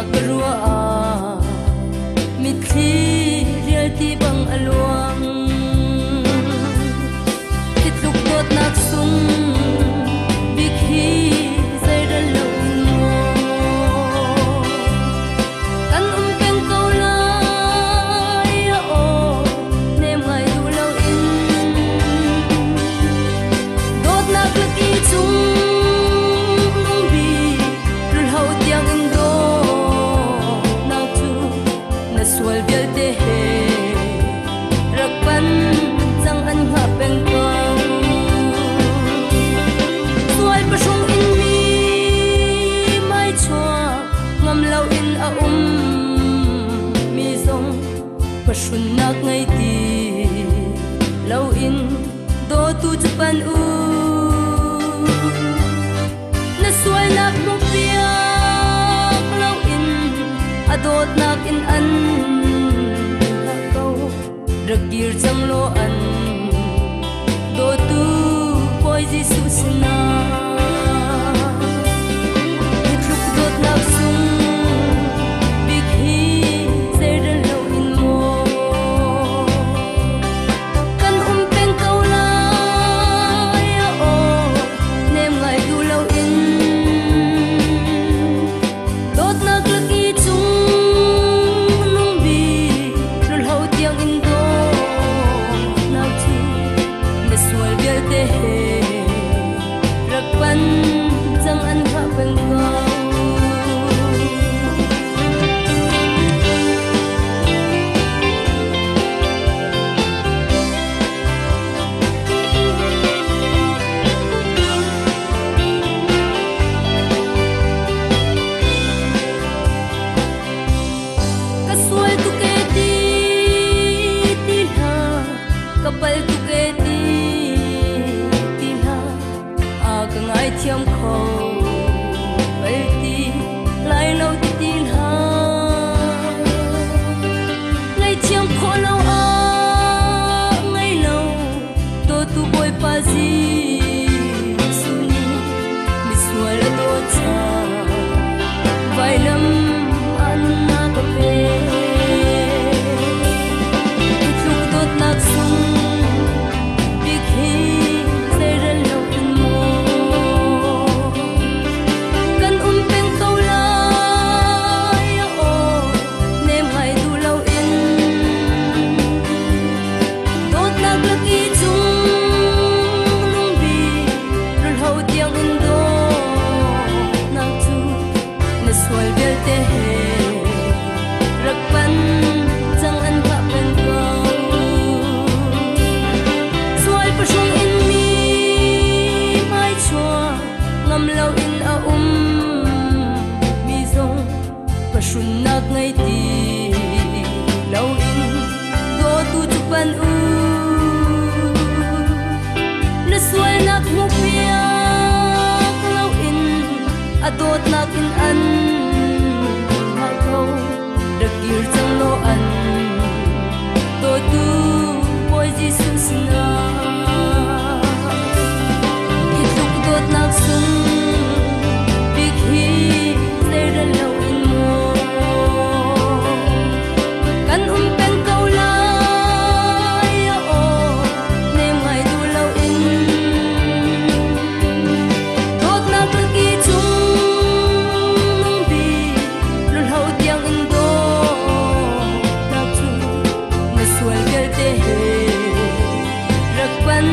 karua mitli rial ti bang aluang itluk dot nak sung bikhi zairal lo mo kan peng kau la ya o nem ngai du lo in dot nak laki chung sual bial te he rakpan chang an ha peng kang sual pa shong in mi mai chua ngam lau in a mi zong pa shun nak ngai ti lau in do tu chupan u na sual nak mo pia lau in adot nak in an Ragir chang lo an do tu poi jisu sina itluk dot nak sung bikhi zairal lo in mo kan peng kau la ya o nem ngai du lo in dot nak laki chung nung bi lul ho tiang in sual bial te he rakpan chang an ha peng kau ka sual tu ke ti ha kapal tu ke ti ngai thiam kho bai ti lai lo ti tin ha ngai thiam kho lo a ngai lo to tu boy pa ji suni mi sual do cha vai lam an na ka pe itluk dot nak sung bikhi zairal lo sual bial te he rakpan chang an ha pen kau sual pa shong in mi mai chua ngam lau in a mi zong pa shun nak ngai ti lau in do tu chupan na sual nak mo pia lau in adot nak in an Ragir chang lo an do tu poi jisu sina itluk dot nak sung bikhi zairal lo in mo kan peng kau la ya o nem ngai du lo in dot nak laki chung sual bial te he rakpan